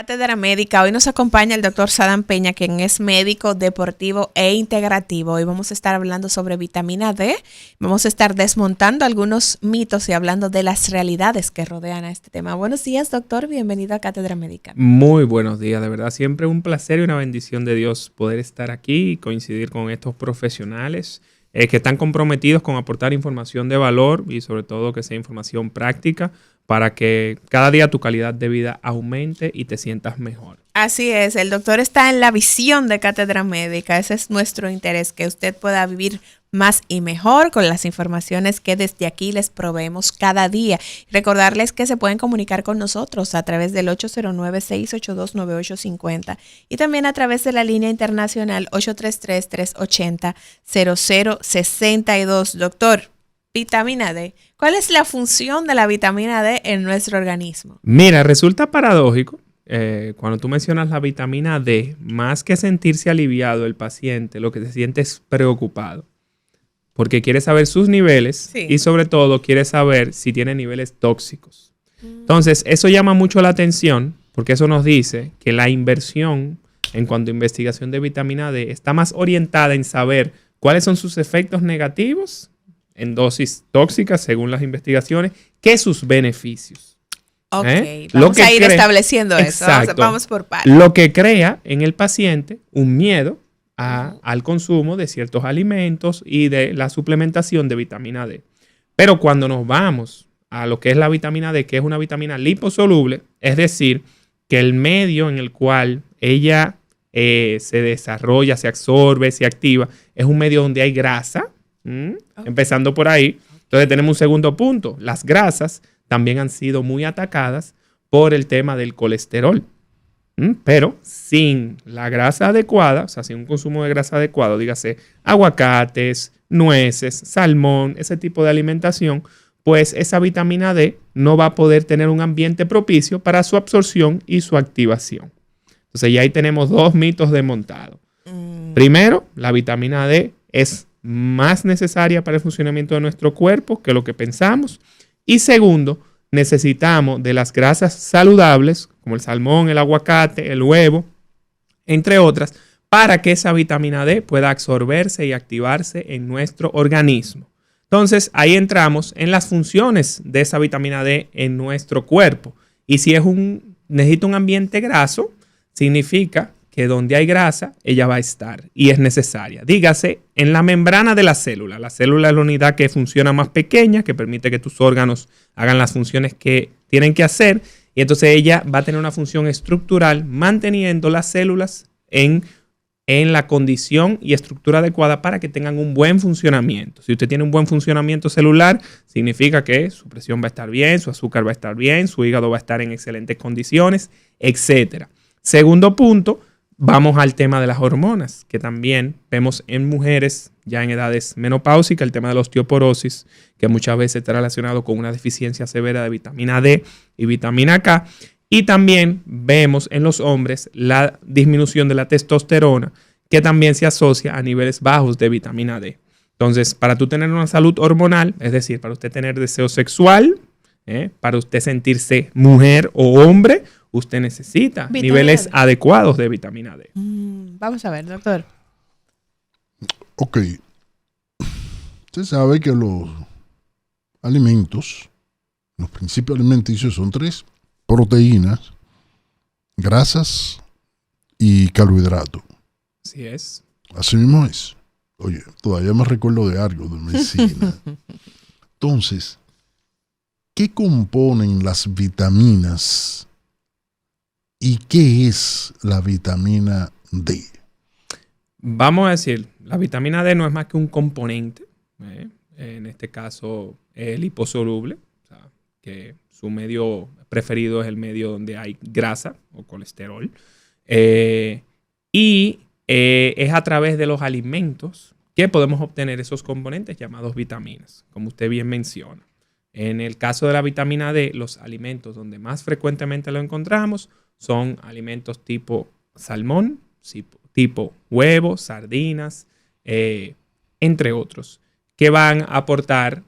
Cátedra Médica. Hoy nos acompaña el doctor Sadam Peña, quien es médico deportivo e integrativo. Hoy vamos a estar hablando sobre vitamina D. Vamos a estar desmontando algunos mitos y hablando de las realidades que rodean a este tema. Buenos días, doctor. Bienvenido a Cátedra Médica. Muy buenos días, de verdad. Siempre un placer y una bendición de Dios poder estar aquí y coincidir con estos profesionales que están comprometidos con aportar información de valor y sobre todo que sea información práctica para que cada día tu calidad de vida aumente y te sientas mejor. Así es, el doctor está en la visión de Cátedra Médica. Ese es nuestro interés, que usted pueda vivir más y mejor con las informaciones que desde aquí les proveemos cada día. Recordarles que se pueden comunicar con nosotros a través del 809-682-9850 y también a través de la línea internacional 833-380-0062. Doctor, vitamina D. ¿Cuál es la función de la vitamina D en nuestro organismo? Mira, resulta paradójico. Cuando tú mencionas la vitamina D, más que sentirse aliviado el paciente, lo que se siente es preocupado. Porque quiere saber sus niveles y sobre todo quiere saber si tiene niveles tóxicos. Entonces, eso llama mucho la atención porque eso nos dice que la inversión en cuanto a investigación de vitamina D está más orientada en saber cuáles son sus efectos negativos en dosis tóxicas, según las investigaciones, que sus beneficios. Ok, vamos a ir estableciendo eso. Vamos por partes. Lo que crea en el paciente un miedo al consumo de ciertos alimentos y de la suplementación de vitamina D. Pero cuando nos vamos a lo que es la vitamina D, que es una vitamina liposoluble, es decir, que el medio en el cual ella se desarrolla, se absorbe, se activa, es un medio donde hay grasa, empezando por ahí. Entonces tenemos un segundo punto. Las grasas también han sido muy atacadas por el tema del colesterol. Pero sin la grasa adecuada, o sea, sin un consumo de grasa adecuado, dígase aguacates, nueces, salmón, ese tipo de alimentación, pues esa vitamina D no va a poder tener un ambiente propicio para su absorción y su activación. Entonces ya ahí tenemos dos mitos desmontados. Primero, la vitamina D es más necesaria para el funcionamiento de nuestro cuerpo que lo que pensamos. Y segundo, necesitamos de las grasas saludables, como el salmón, el aguacate, el huevo, entre otras, para que esa vitamina D pueda absorberse y activarse en nuestro organismo. Entonces, ahí entramos en las funciones de esa vitamina D en nuestro cuerpo. Y si necesita un ambiente graso, significa que donde hay grasa, ella va a estar y es necesaria. Dígase, en la membrana de la célula. La célula es la unidad que funciona más pequeña, que permite que tus órganos hagan las funciones que tienen que hacer. Y entonces ella va a tener una función estructural manteniendo las células en la condición y estructura adecuada para que tengan un buen funcionamiento. Si usted tiene un buen funcionamiento celular, significa que su presión va a estar bien, su azúcar va a estar bien, su hígado va a estar en excelentes condiciones, etc. Segundo punto, vamos al tema de las hormonas, que también vemos en mujeres ya en edades menopáusicas, el tema de la osteoporosis, que muchas veces está relacionado con una deficiencia severa de vitamina D y vitamina K. Y también vemos en los hombres la disminución de la testosterona, que también se asocia a niveles bajos de vitamina D. Entonces, para tú tener una salud hormonal, es decir, para usted tener deseo sexual, para usted sentirse mujer o hombre, usted necesita niveles adecuados de vitamina D. Vamos a ver, doctor. Ok. Usted sabe que los alimentos, los principios alimenticios son tres: proteínas, grasas y carbohidratos. Así es. Así mismo es. Oye, todavía me recuerdo de algo de medicina. Entonces, ¿qué componen las vitaminas? ¿Y qué es la vitamina D? Vamos a decir, la vitamina D no es más que un componente, en este caso liposoluble, o sea, que su medio preferido es el medio donde hay grasa o colesterol, y es a través de los alimentos que podemos obtener esos componentes llamados vitaminas, como usted bien menciona. En el caso de la vitamina D, los alimentos donde más frecuentemente lo encontramos son alimentos tipo salmón, tipo huevo, sardinas, entre otros, que van a aportar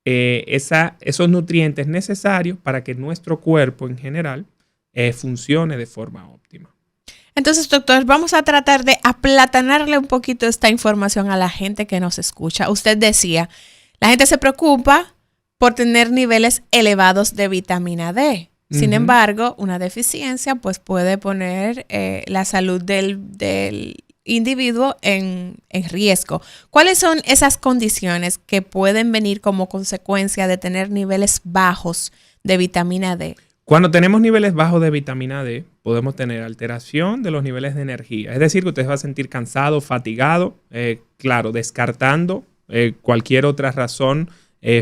esos nutrientes necesarios para que nuestro cuerpo en general funcione de forma óptima. Entonces, doctor, vamos a tratar de aplatanarle un poquito esta información a la gente que nos escucha. Usted decía, la gente se preocupa por tener niveles elevados de vitamina D. Sin embargo, una deficiencia pues puede poner la salud del individuo en riesgo. ¿Cuáles son esas condiciones que pueden venir como consecuencia de tener niveles bajos de vitamina D? Cuando tenemos niveles bajos de vitamina D, podemos tener alteración de los niveles de energía. Es decir, que usted se va a sentir cansado, fatigado, claro, descartando cualquier otra razón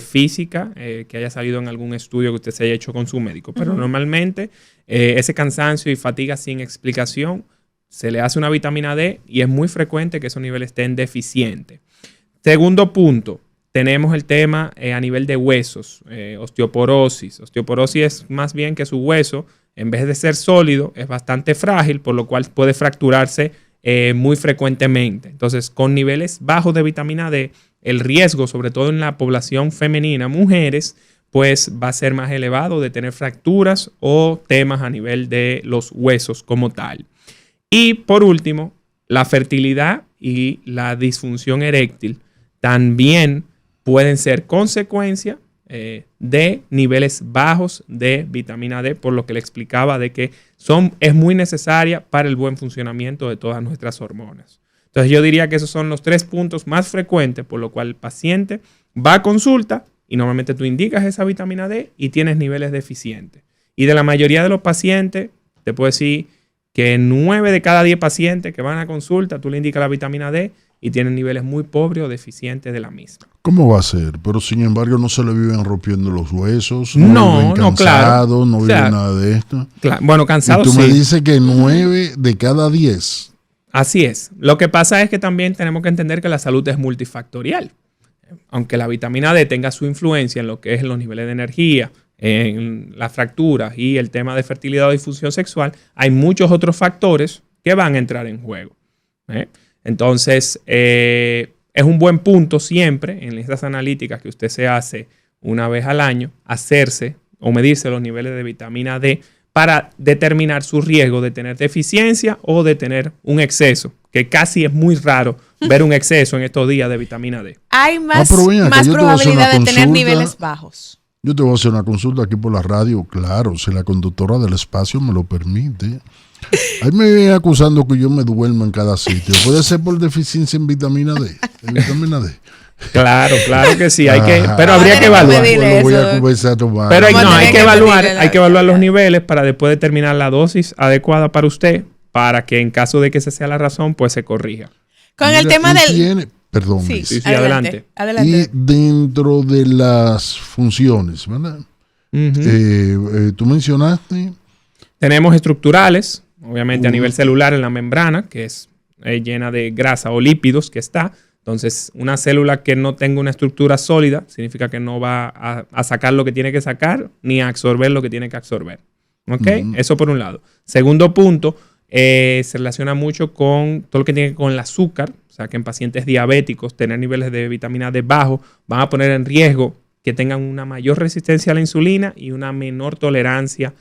física que haya salido en algún estudio que usted se haya hecho con su médico. Pero normalmente ese cansancio y fatiga sin explicación se le hace una vitamina D y es muy frecuente que esos niveles estén deficientes. Segundo punto, tenemos el tema a nivel de huesos, osteoporosis. Osteoporosis es más bien que su hueso, en vez de ser sólido, es bastante frágil, por lo cual puede fracturarse muy frecuentemente. Entonces, con niveles bajos de vitamina D, el riesgo, sobre todo en la población femenina, mujeres, pues va a ser más elevado de tener fracturas o temas a nivel de los huesos como tal. Y por último, la fertilidad y la disfunción eréctil también pueden ser consecuencia de niveles bajos de vitamina D, por lo que le explicaba de que es muy necesaria para el buen funcionamiento de todas nuestras hormonas. Entonces yo diría que esos son los 3 puntos más frecuentes por lo cual el paciente va a consulta y normalmente tú indicas esa vitamina D y tienes niveles deficientes. Y de la mayoría de los pacientes, te puedo decir que 9 de cada 10 pacientes que van a consulta, tú le indicas la vitamina D y tienen niveles muy pobres o deficientes de la misma. ¿Cómo va a ser? Pero sin embargo no se le viven rompiendo los huesos, no viven cansados, claro. no viven nada de esto. Claro. Bueno, cansados sí. Y tú me dices que 9 de cada 10. Así es. Lo que pasa es que también tenemos que entender que la salud es multifactorial. Aunque la vitamina D tenga su influencia en lo que es los niveles de energía, en las fracturas y el tema de fertilidad o disfunción sexual, hay muchos otros factores que van a entrar en juego. Entonces, es un buen punto siempre en estas analíticas que usted se hace una vez al año, hacerse o medirse los niveles de vitamina D para determinar su riesgo de tener deficiencia o de tener un exceso, que casi es muy raro ver un exceso en estos días de vitamina D. Hay más probabilidad de tener niveles bajos. Yo te voy a hacer una consulta aquí por la radio, claro, si la conductora del espacio me lo permite. Ahí me viene acusando que yo me duermo en cada sitio. ¿Puede ser por deficiencia en vitamina D? Claro que sí, pero habría que evaluar. Pero hay que evaluar los niveles para después determinar la dosis adecuada para usted, para que en caso de que esa sea la razón, pues se corrija. Con el tema del... Perdón, sí, adelante. Y dentro de las funciones, ¿verdad? Tú mencionaste... Tenemos estructurales, obviamente a nivel celular en la membrana, que es llena de grasa o lípidos que está. Entonces, una célula que no tenga una estructura sólida significa que no va a sacar lo que tiene que sacar ni a absorber lo que tiene que absorber. ¿Ok? Eso por un lado. Segundo punto, se relaciona mucho con todo lo que tiene que ver con el azúcar. O sea, que en pacientes diabéticos tener niveles de vitamina D bajos van a poner en riesgo que tengan una mayor resistencia a la insulina y una menor tolerancia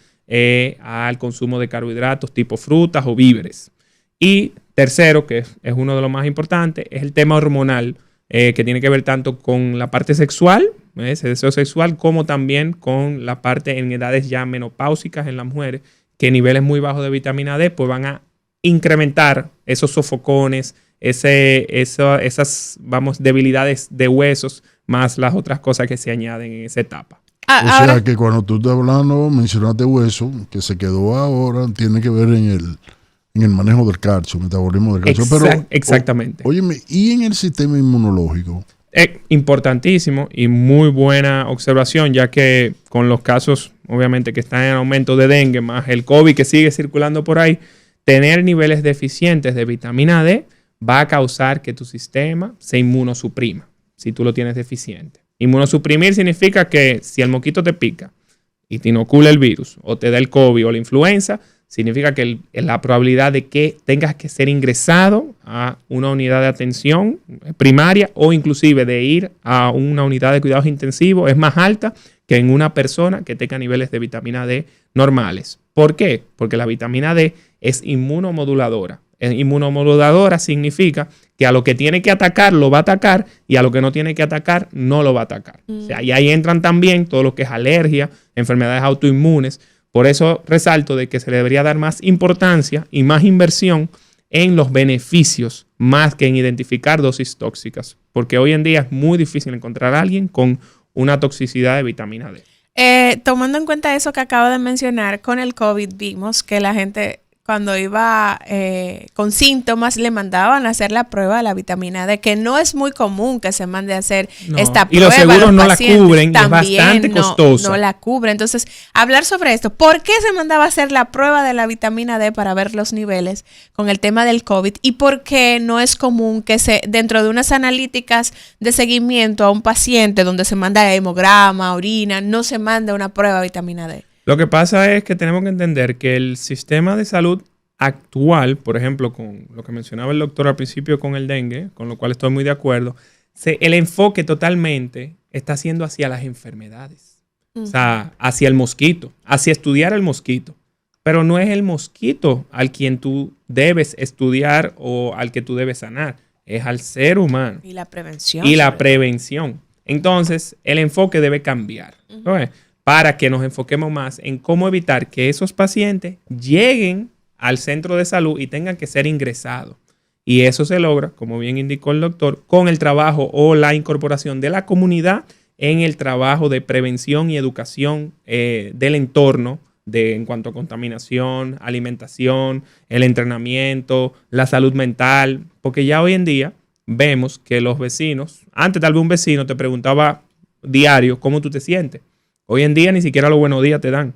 al consumo de carbohidratos tipo frutas o víveres. Y tercero, que es uno de los más importantes, es el tema hormonal, que tiene que ver tanto con la parte sexual, ese deseo sexual, como también con la parte en edades ya menopáusicas en las mujeres, que niveles muy bajos de vitamina D pues van a incrementar esos sofocones, esas debilidades de huesos, más las otras cosas que se añaden en esa etapa. O sea que cuando tú estás hablando, mencionaste hueso, que se quedó ahora, tiene que ver en el manejo del calcio, metabolismo del calcio. Exactamente. Óyeme, ¿y en el sistema inmunológico? Importantísimo y muy buena observación, ya que con los casos, obviamente, que están en aumento de dengue, más el COVID que sigue circulando por ahí, tener niveles deficientes de vitamina D va a causar que tu sistema se inmunosuprima, si tú lo tienes deficiente. Inmunosuprimir significa que si el mosquito te pica y te inocula el virus o te da el COVID o la influenza, significa que la probabilidad de que tengas que ser ingresado a una unidad de atención primaria o inclusive de ir a una unidad de cuidados intensivos es más alta que en una persona que tenga niveles de vitamina D normales. ¿Por qué? Porque la vitamina D es inmunomoduladora. Inmunomoduladora significa que a lo que tiene que atacar lo va a atacar y a lo que no tiene que atacar no lo va a atacar. O sea, y ahí entran también todo lo que es alergia, enfermedades autoinmunes. Por eso resalto de que se le debería dar más importancia y más inversión en los beneficios más que en identificar dosis tóxicas. Porque hoy en día es muy difícil encontrar a alguien con una toxicidad de vitamina D. Tomando en cuenta eso que acabo de mencionar, con el COVID vimos que la gente cuando iba con síntomas le mandaban a hacer la prueba de la vitamina D, que no es muy común que se mande a hacer esta prueba. Y los seguros no la cubren, también es bastante costosa. No la cubre. Entonces, hablar sobre esto. ¿Por qué se mandaba a hacer la prueba de la vitamina D para ver los niveles con el tema del COVID? ¿Y por qué no es común que dentro de unas analíticas de seguimiento a un paciente donde se manda hemograma, orina, no se manda una prueba de vitamina D? Lo que pasa es que tenemos que entender que el sistema de salud actual, por ejemplo, con lo que mencionaba el doctor al principio con el dengue, con lo cual estoy muy de acuerdo, el enfoque totalmente está siendo hacia las enfermedades. O sea, hacia el mosquito, hacia estudiar el mosquito. Pero no es el mosquito al quien tú debes estudiar o al que tú debes sanar. Es al ser humano. Y la prevención. Y la prevención. Entonces, el enfoque debe cambiar. ¿No? Para que nos enfoquemos más en cómo evitar que esos pacientes lleguen al centro de salud y tengan que ser ingresados. Y eso se logra, como bien indicó el doctor, con el trabajo o la incorporación de la comunidad en el trabajo de prevención y educación del entorno en cuanto a contaminación, alimentación, el entrenamiento, la salud mental. Porque ya hoy en día vemos que los vecinos, antes tal vez un vecino te preguntaba diario cómo tú te sientes. Hoy en día ni siquiera los buenos días te dan.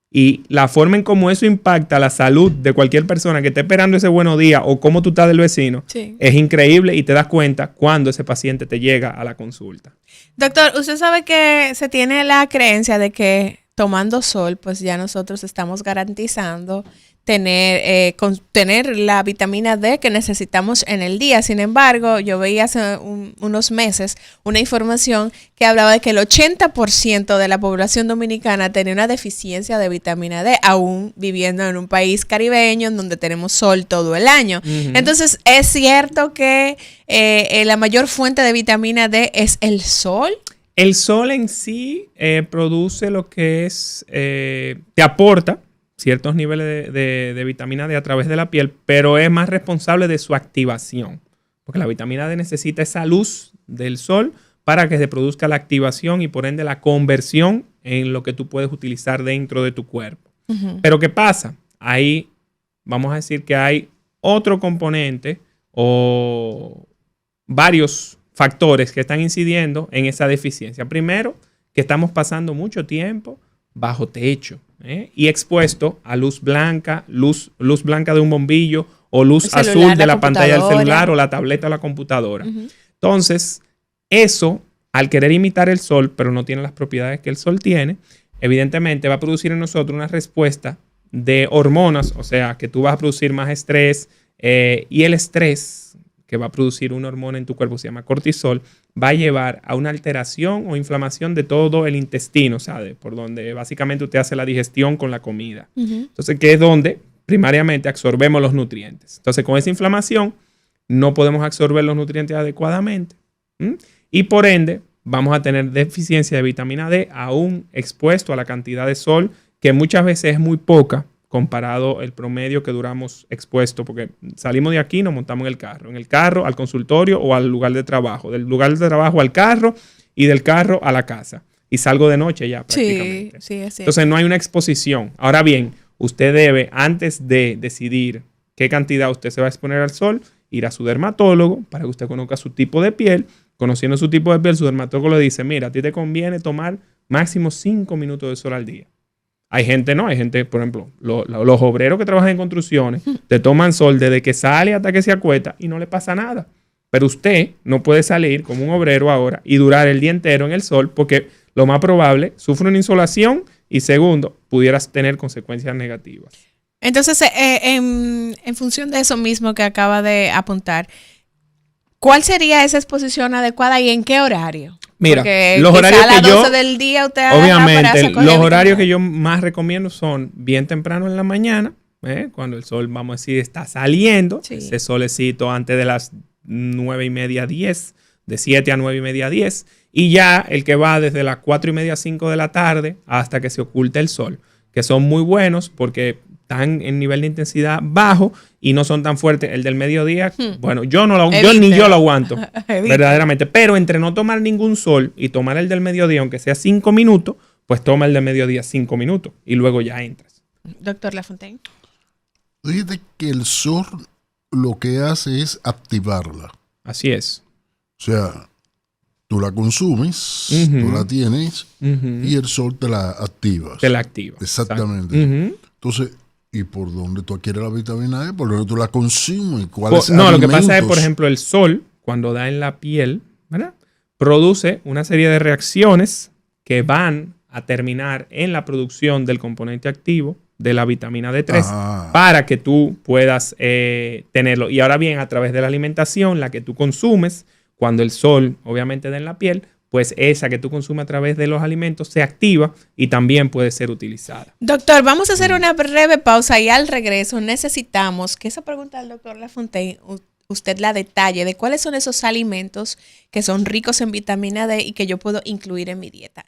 Y la forma en cómo eso impacta la salud de cualquier persona que esté esperando ese buenos días o cómo tú estás del vecino, sí, es increíble y te das cuenta cuando ese paciente te llega a la consulta. Doctor, usted sabe que se tiene la creencia de que tomando sol, pues ya nosotros estamos garantizando tener la vitamina D que necesitamos en el día. Sin embargo, yo veía hace unos meses una información que hablaba de que el 80% de la población dominicana tenía una deficiencia de vitamina D, aún viviendo en un país caribeño en donde tenemos sol todo el año. Entonces, ¿es cierto que la mayor fuente de vitamina D es el sol? El sol en sí produce lo que es, te aporta ciertos niveles de vitamina D a través de la piel, pero es más responsable de su activación, porque la vitamina D necesita esa luz del sol para que se produzca la activación y por ende la conversión en lo que tú puedes utilizar dentro de tu cuerpo. Pero ¿qué pasa? Ahí vamos a decir que hay otro componente o varios factores que están incidiendo en esa deficiencia. Primero, que estamos pasando mucho tiempo bajo techo y expuesto a luz blanca de un bombillo o luz azul de la pantalla del celular o la tableta o la computadora. Entonces, eso, al querer imitar el sol, pero no tiene las propiedades que el sol tiene, evidentemente va a producir en nosotros una respuesta de hormonas, o sea, que tú vas a producir más estrés y el estrés que va a producir una hormona en tu cuerpo, se llama cortisol, va a llevar a una alteración o inflamación de todo el intestino, ¿sabe? Por donde básicamente usted hace la digestión con la comida. Entonces, que es donde primariamente absorbemos los nutrientes. Entonces, con esa inflamación no podemos absorber los nutrientes adecuadamente. Y por ende, vamos a tener deficiencia de vitamina D aún expuesto a la cantidad de sol, que muchas veces es muy poca comparado el promedio que duramos expuesto, porque salimos de aquí y nos montamos en el carro al consultorio o al lugar de trabajo, del lugar de trabajo al carro y del carro a la casa. Y salgo de noche ya prácticamente. Sí, así. Entonces no hay una exposición. Ahora bien, usted debe, antes de decidir qué cantidad usted se va a exponer al sol, ir a su dermatólogo para que usted conozca su tipo de piel. Conociendo su tipo de piel, su dermatólogo le dice, mira, a ti te conviene tomar máximo 5 minutos de sol al día. Hay gente, por ejemplo, los obreros que trabajan en construcciones, te toman sol desde que sale hasta que se acuesta y no le pasa nada. Pero usted no puede salir como un obrero ahora y durar el día entero en el sol porque lo más probable, sufre una insolación y segundo, pudieras tener consecuencias negativas. Entonces, en función de eso mismo que acaba de apuntar, ¿cuál sería esa exposición adecuada y en qué horario? Mira, porque los horarios quizá a las que yo, 12 del día usted agarra obviamente, para coger los horarios vitamina que D. yo más recomiendo son bien temprano en la mañana, cuando el sol, vamos a decir, está saliendo, Sí. ese solecito antes de las 9:30, 10, de 7 a 9:30, 10, y ya el que va desde las 4:30, 5 de la tarde hasta que se oculte el sol, que son muy buenos porque están en nivel de intensidad bajo y no son tan fuertes. El del mediodía, bueno, yo ni yo lo aguanto, verdaderamente. Pero entre no tomar ningún sol y tomar el del mediodía, aunque sea 5 minutos, pues toma el del mediodía 5 minutos y luego ya entras. Doctor Lafontaine. Fíjate que el sol lo que hace es activarla. Así es. O sea, tú la consumes, tú la tienes y el sol te la activa. Te la activa. Exactamente. Entonces, ¿y por dónde tú adquieres la vitamina D? ¿Por dónde tú la consumes? ¿Cuáles No, lo que alimentos? pasa es, por ejemplo, el sol, cuando da en la piel, ¿verdad? Produce una serie de reacciones que van a terminar en la producción del componente activo de la vitamina D3 para que tú puedas tenerlo. Y ahora bien, a través de la alimentación, la que tú consumes, cuando el sol obviamente da en la piel, pues esa que tú consumes a través de los alimentos se activa y también puede ser utilizada. Doctor, vamos a hacer una breve pausa y al regreso necesitamos que esa pregunta del doctor Lafontaine usted la detalle de cuáles son esos alimentos que son ricos en vitamina D y que yo puedo incluir en mi dieta.